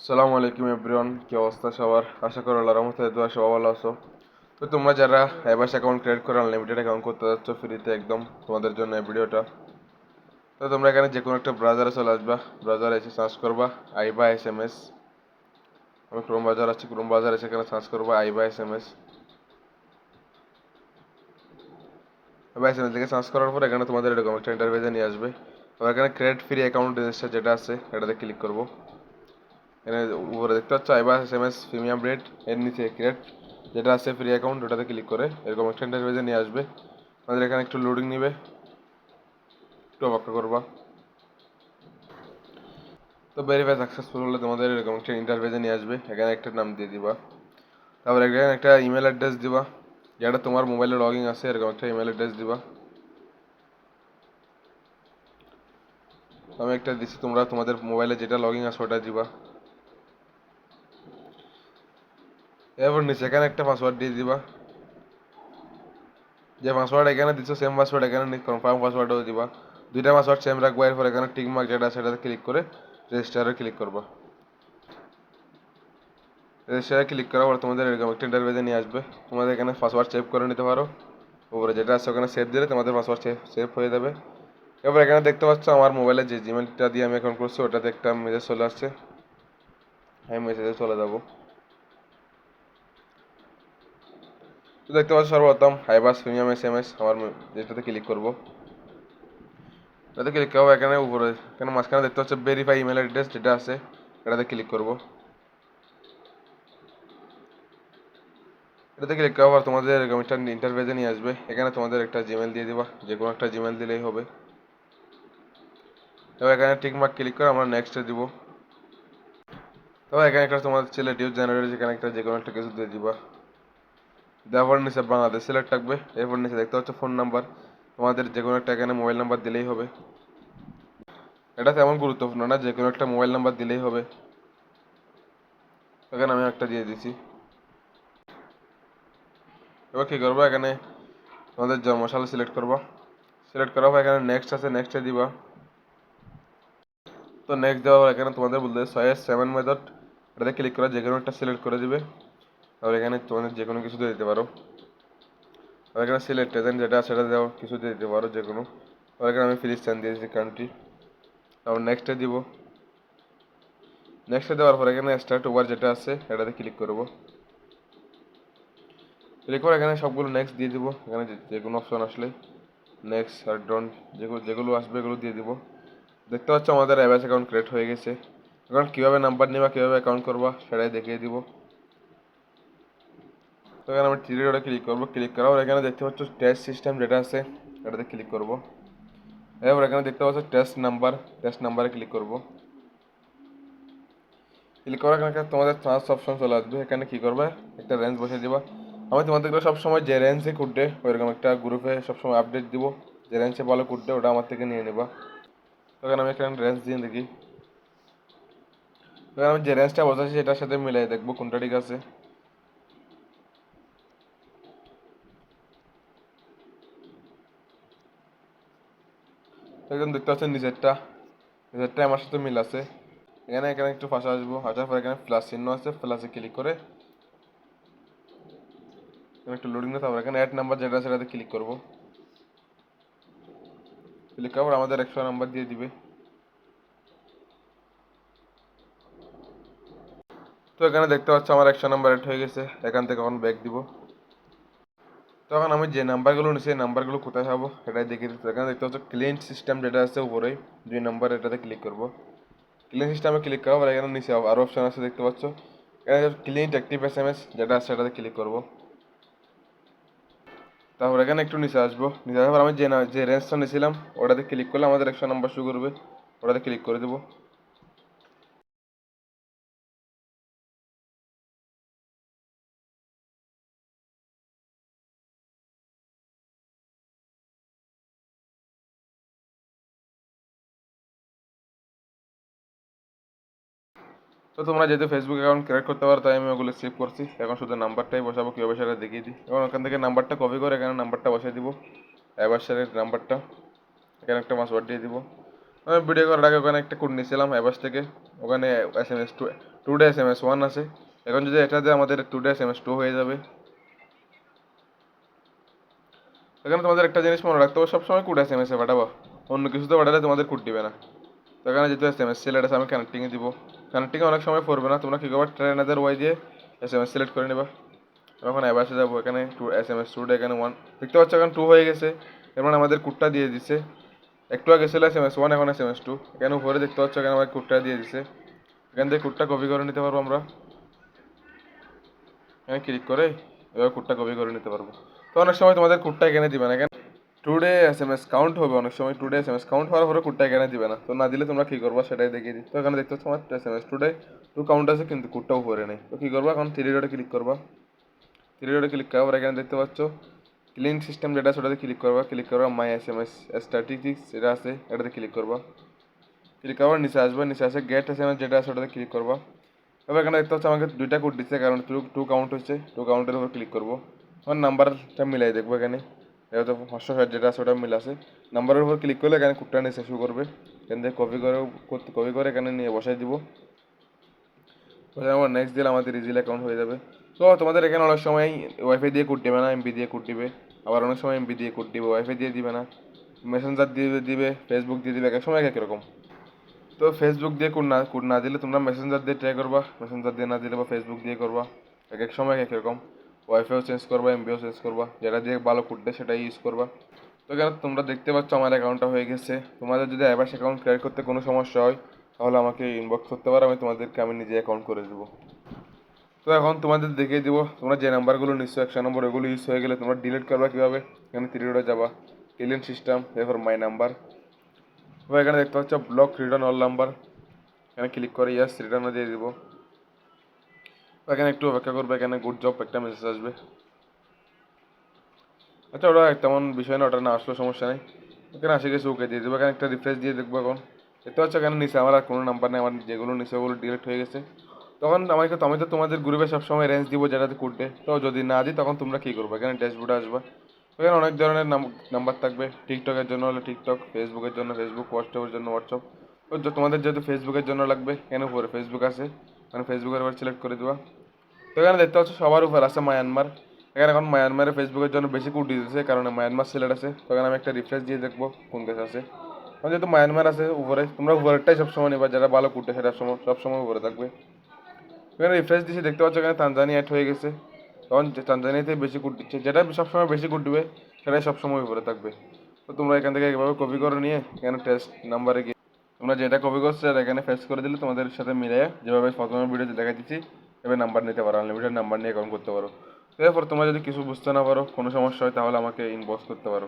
সালামু আলাইকুম এভরিওয়ান, কি অবস্থা সবার? আশা করি আল্লাহর রহমতে দোয়া সবাই ভালো আছো। তো তোমরা যারা আইবাস অ্যাকাউন্ট ক্রিয়েট করে আনলিমিটেড অ্যাকাউন্ট করতে যাচ্ছ ফ্রিতে একদম, তোমাদের জন্য এই ভিডিওটা। তো তোমরা এখানে যে কোনো একটা ব্রাউজারে চলে আসবা, ব্রাউজারে এসে সার্চ করবা আইবা এসএমএস। আমি ক্রোম ব্রাউজার আছে, ক্রোম ব্রাউজার এসে এখানে সার্চ করবা আইবা এসএমএস। আইবা এসএমএস থেকে সার্চ করার পর এখানে তোমাদের এরকম একটা ইন্টারফেসে নিয়ে আসবে। তো এখানে ক্রিয়েট ফ্রি অ্যাকাউন্ট রেজিস্টার যেটা আছে এটাতে ক্লিক করবো। এখানে উপরে দেখতে পাচ্ছ আইবা এসএমএস প্রিমিয়াম রেট, এর নিচে ক্রিয়েট যেটা আছে ফ্রি অ্যাকাউন্ট ওটাতে ক্লিক করে এরকম একটা ইন্টারফেসে নিয়ে আসবে। আমাদের এখানে একটু লোডিং নিবে, একটু অপেক্ষা করবা। তো ভেরিফাই সাকসেসফুল হলে তোমাদের এরকম একটা ইন্টারফেসে নিয়ে আসবে। এখানে একটা নাম দিয়ে দিবা, তারপর এখানে একটা ইমেল অ্যাড্রেস দিবা, যেটা তোমার মোবাইলে লগ ইন আছে এরকম একটা ইমেল অ্যাড্রেস দিবা। আমি একটা দিচ্ছি, তোমরা তোমাদের মোবাইলে যেটা লগ ইন আছে ওটা দিবা। এরপর নিচে এখানে একটা পাসওয়ার্ড দিয়ে দিবা, যে পাসওয়ার্ড এখানে দিচ্ছ সেম পাসওয়ার্ড এখানে কনফার্ম পাসওয়ার্ডও দিবা। দুইটা পাসওয়ার্ড সেম রাখবা। এরপর এখানে টিক মার্ক যেটা আছে সেটাতে ক্লিক করে রেজিস্টারে ক্লিক করবা। রেজিস্টারে ক্লিক করার পর তোমাদের এরকম একটা ইন্টারফেসে নিয়ে আসবে। তোমাদের এখানে পাসওয়ার্ড সেভ করে নিতে পারো, উপরে যেটা আছে ওখানে সেভ দিলে তোমাদের পাসওয়ার্ড সেভ হয়ে যাবে। এবার এখানে দেখতে পাচ্ছ আমার মোবাইলে যে জিমেলটা দিয়ে আমি অ্যাকাউন্ট করছি ওটাতে একটা মেসেজ চলে আসছে। আমি মেসেজে চলে যাব। তো দেখতে পাচ্ছ সর্বপ্রথম হাইবাস প্রিমিয়াম এসএমএস আমার যেটাতে ক্লিক করব। এটাতে ক্লিক করবো, এখানে উপরে এখানে মাঝখানে দেখতে পাচ্ছ ভেরিফাই ইমেল অ্যাড্রেস যেটা আছে এটাতে ক্লিক করব। এটাতে ক্লিক করার পর তোমাদের এরকম একটা ইন্টারফেসে নিয়ে আসবে। এখানে তোমাদের একটা জিমেল দিয়ে দিবা, যে কোনো একটা জিমেল দিলেই হবে। এবার এখানে টিক মার্ক ক্লিক করে আমরা নেক্সটে দিব। তবে এখানে একটা তোমাদের ছেলে ডিউ জেনারেট, এখানে একটা যে কোনো একটা কিছু দিয়ে দিবা। দেওয়ার নিচে বাংলাদেশ সিলেক্ট থাকবে। এরপর নিচে দেখতে পাচ্ছ ফোন নাম্বার, তোমাদের যে কোনো একটা এখানে মোবাইল নাম্বার দিলেই হবে। এটা তেমন গুরুত্বপূর্ণ না, যে কোনো একটা মোবাইল নাম্বার দিলেই হবে। এখানে আমি একটা দিয়ে দিছি। এবার কী করবো, এখানে তোমাদের জন্মসাল সিলেক্ট করবো। সিলেক্ট করার পর এখানে নেক্সট আছে, নেক্সটে দিবা। তো নেক্সট দেওয়ার এখানে তোমাদের বলতে 6S7 মেথড, এটাতে ক্লিক করে যে কোনো একটা সিলেক্ট করে দিবে। তারপর এখানে তোমাদের যে কোনো কিছু দিয়ে দিতে পারো। আর এখানে সিলেক্ট এজেন্ট যেটা আছে সেটা দেওয়া কিছু দিয়ে দিতে পারো যে কোনো। আর এখানে আমি ফিলিস্তান দিয়েছি কান্ট্রি। তারপর নেক্সটে দিব। নেক্সটে দেওয়ার পর এখানে স্টার্ট ওভার যেটা আছে এটাতে ক্লিক করব। ক্লিক করে এখানে সবগুলো নেক্সট দিয়ে দিব। এখানে যে কোনো অপশন আসলে নেক্সট আর ডন্ট যেগুলো আসবে এগুলো দিয়ে দিব। দেখতে পাচ্ছ আমাদের অ্যাবাস অ্যাকাউন্ট ক্রিয়েট হয়ে গেছে। এখন কীভাবে নাম্বার নেবা, কীভাবে অ্যাকাউন্ট করবা সেটাই দেখিয়ে দিব। তো এখানে আমি থ্রি ডটে ক্লিক করবো। ক্লিক করার পর এখানে দেখতে পাচ্ছ টেস্ট সিস্টেম যেটা আছে এটাতে ক্লিক করব। এবার এখানে দেখতে পাচ্ছ টেস্ট নাম্বারে ক্লিক করব। ক্লিক করার এখানে তোমাদের চান্স অপশন চলে আসবে। এখানে কী করবে, একটা রেঞ্জ বসে দিবা। আমি তোমাদেরকে সবসময় যে রেঞ্জে কুটবে ওইরকম একটা গ্রুপে সবসময় আপডেট দিব, যে রেঞ্জে ভালো কুটবে ওটা আমার থেকে নিয়ে নেবা। তখন আমি এখানে রেঞ্জ দিয়ে দেখি। তখন আমি যে রেঞ্জটা বসাচ্ছি সেটার সাথে মিলাই দেখবো কোনটা ঠিক আছে। তখন দেখতে পাচ্ছেন নিচেরটা আমার সাথে মিল আছে। এখানে এখানে একটু ফাঁসা আসবো, আসার পর এখানে প্লাস চিহ্ন আছে, প্লাসে ক্লিক করে একটু লোডিং নিতে হবে। এখানে অ্যাড নাম্বার যেটা আছে সেটাতে ক্লিক করবো। ক্লিক করার পর আমাদের 100 নাম্বার দিয়ে দিবে। তো এখানে দেখতে পাচ্ছ আমার 100 নাম্বার অ্যাড হয়ে গেছে। এখান থেকে এখন ব্যাক দিব। তখন আমি যে নাম্বারগুলো নিচ্ছি সেই নাম্বারগুলো কোথায় পাবো সেটাই দেখিয়ে দিচ্ছি। এখানে দেখতে পাচ্ছ ক্লিন সিস্টেম যেটা আছে উপরে 2 নাম্বার, এটাতে ক্লিক করবো। ক্লিন সিস্টেমে ক্লিক করার পর এখানে নিচে আরও অপশন আছে দেখতে পাচ্ছ। এখানে ক্লিন অ্যাক্টিভ এসএমএস যেটা আছে সেটাতে ক্লিক করবো। তারপর এখানে একটু নিচে আসবো। নিচে আসার পর আমি যে রেঞ্জটা নিয়েছিলাম ওটাতে ক্লিক করলে আমাদের 100 নাম্বার শুরু করবে, ওটাতে ক্লিক করে দেবো। তো তোমরা যেহেতু ফেসবুক অ্যাকাউন্ট ক্রিয়েট করতে পারো তাই আমি ওগুলো সেভ করছি। এখন শুধু নাম্বারটাই বসাবো, কীভাবে সেটা দেখিয়ে দিই। এবং ওখান থেকে নাম্বারটা কপি করে এখানে নাম্বারটা বসিয়ে দিব, অ্যাবাসের নাম্বারটা। এখানে একটা পাসওয়ার্ড দিয়ে দিব। আমি ভিডিও করার আগে ওখানে একটা কোড নিয়েছিলাম অ্যাবাস থেকে, ওখানে SMS টুডে SMS 1 আছে। এখন যদি এটাতে আমাদের টুডে SMS 2 হয়ে যাবে। এখানে তোমাদের একটা জিনিস মনে রাখতে হবে, সবসময় কোড SMS এ পাঠাবো, অন্য কিছুতে পাঠালে তোমাদের কোড দিবে না। তো এখানে যেহেতু SMS সিলেক্ট আছে আমি কানেক্টিংয়ে দিব। কানেক্টিংয়ে অনেক সময় পড়বে না, তোমরা কী করবা ট্রেন আদার ওয়াই দিয়ে SMS সিলেক্ট করে নেবা। এখন অ্যাবাসে যাবো, এখানে SMS টুডে এখানে 1 দেখতে পাচ্ছ, এখন 2 হয়ে গেছে। এর মানে আমাদের কোডটা দিয়ে দিছে। একটু আগে ছিল SMS 1, এখন SMS 2। এখানে উপরে দেখতে পাচ্ছ এখানে আমার কোডটা দিয়ে দিছে। এখান থেকে কোডটা কপি করে নিতে পারবো আমরা, এখানে ক্লিক করে এবার কোডটা কপি করে নিতে পারবো। তো অনেক সময় তোমাদের কোডটা এখানে দিবে না, এখানে টুডে SMS কাউন্ট হবে, অনেক সময় টুডে SMS কাউন্ট হওয়ার পরে কোডটা এখানে দিবে না। তো না দিলে তোমরা কী করবা সেটাই দেখিয়ে দিই। তো এখানে দেখতে পাচ্ছ আমার SMS টুডে 2 কাউন্ট আছে, কিন্তু কোডটা উপরে নেই। তো কী করবা, এখন 3 ডটে ক্লিক করবা। 3 ডটে ক্লিক করার পর এখানে দেখতে পাচ্ছ ক্লিন সিস্টেম যেটা সেটাতে ক্লিক করবা। ক্লিক করবা মাই SMS স্ট্যাটিস্টিক্স যেটা আছে এটাতে ক্লিক করবা। ক্লিক করার নিচে আসবে, নিচে আসে গেট SMS যেটা আছে ওটাতে ক্লিক করবা। এবার এখানে দেখতে পাচ্ছ আমাকে 2টা কোড দিচ্ছে, কারণ 2 কাউন্ট হচ্ছে। 2 কাউন্টের উপর ক্লিক করবো। আমার নাম্বারটা মিলাই দেখবো, এখানে যেহেতু 560 যেটা আছে ওটা মিল আছে। নাম্বারের উপর ক্লিক করলে এখানে কোডটা নিচে শুরু করবে। এখান থেকে কপি করে এখানে নিয়ে বসাই দিব। আমার নেক্সট দিলে আমাদের ইজিলি অ্যাকাউন্ট হয়ে যাবে। তো তোমাদের এখানে অনেক সময় ওয়াইফাই দিয়ে কোড দিবে না, এমবি দিয়ে কোড দিবে। আবার অনেক সময় এমবি দিয়ে কোড দিবে, ওয়াইফাই দিয়ে দিবে না। মেসেঞ্জার দিয়ে দিবে, ফেসবুক দিয়ে দিবে, এক এক সময় এক এক রকম। তো ফেসবুক দিয়ে কোড না দিলে তোমরা মেসেঞ্জার দিয়ে ট্রাই করবা, মেসেঞ্জার দিয়ে না দিলে বা ফেসবুক দিয়ে করবা। এক এক সময় এক এক রকম। ওয়াইফাইও চেঞ্জ করবা, এমবিও চেঞ্জ করবা, যেটা দিয়ে ভালো কোড দেয় সেটাই ইউজ করবা। তো এখানে তোমরা দেখতে পাচ্ছ আমার অ্যাকাউন্টটা হয়ে গেছে। তোমাদের যদি অ্যাবাস অ্যাকাউন্ট ক্রিয়েট করতে কোনো সমস্যা হয় তাহলে আমাকে ইনবক্স করতে পারো, আমি নিজে অ্যাকাউন্ট করে দেবো। তো এখন তোমাদের দেখিয়ে দিব তোমরা যে নাম্বারগুলো নিচ্ছ 100 নম্বর, ওগুলো ইউজ হয়ে গেলে তোমরা ডিলিট করবা কীভাবে। এখানে 3 ডটে যাবা, ক্লিন সিস্টেম, এরপর মাই নাম্বার। এবার এখানে দেখতে পাচ্ছ ব্লক রিটার্ন অল নাম্বার, এখানে ক্লিক করে ইয়াস রিটার্নও দিয়ে দিব। এখানে একটু অপেক্ষা করবে, এখানে গুড জব একটা মেসেজ আসবে। আচ্ছা ওটা তেমন বিষয় না, ওটা না আসলেও সমস্যা নেই। এখানে আসে গেছে, ওকে দিয়ে দেবো। এখানে একটা রিফ্রেশ দিয়ে দেখবো। এখন দেখতে পাচ্ছ এখানে নিচে আমার আর কোনো নাম্বার নেই, আমার যেগুলো নিচে ওগুলো ডিলিট হয়ে গেছে। তখন আমি তো তোমাদের গ্রুপে সবসময় রেঞ্জ দিব যেটাতে কোড। তো যদি না দিই তখন তোমরা কী করবে, এখানে ড্যাশবোর্ডে আসবা। এখানে অনেক ধরনের নাম্বার থাকবে। টিকটকের জন্য হলে টিকটক, ফেসবুকের জন্য ফেসবুক, হোয়াটসঅ্যাপের জন্য হোয়াটসঅ্যাপ। তো তোমাদের যেহেতু ফেসবুকের জন্য লাগবে, কেন উপরে ফেসবুক আছে, মানে ফেসবুকের উপর সিলেক্ট করে দেওয়া। তো এখানে দেখতে পাচ্ছ সবার উপর আছে মায়ানমার। এখানে এখন মায়ানমারে ফেসবুকের জন্য বেশি কোড দিতেছে, কারণ মায়ানমার সিলেক্ট আছে। তো এখানে আমি একটা রিফ্রেশ দিয়ে দেখবো কোন দেশ আছে। কারণ যেহেতু মায়ানমার আছে উপরে, তোমরা উপরেরটাই সবসময় নেবা, যারা ভালো কোড সেটা সবসময় উপরে থাকবে। এখানে রিফ্রেশ দিয়েছি, দেখতে পাচ্ছ এখানে তানজানিয়া অ্যাড হয়ে গেছে। তখন তানজানিয়াতে বেশি কোড দিচ্ছে, যেটা সবসময় বেশি কোড দিবে সেটাই সবসময় উপরে থাকবে। তো তোমরা এখান থেকে এভাবে কপি করে নিয়ে এখানে টেস্ট নাম্বারে গিয়ে তোমরা যেটা কপি করছো সেটা এখানে পেস্ট করে দিলে তোমাদের সাথে মিলে যেভাবে প্রথমে ভিডিওতে দেখা দিচ্ছি এভাবে নাম্বার নিতে পারো, আনলিমিটেড নাম্বার নিয়ে অ্যাকাউন্ট করতে পারো। এরপর তোমরা যদি কিছু বুঝতে না পারো, কোনো সমস্যা হয়, তাহলে আমাকে ইনবক্স করতে পারো।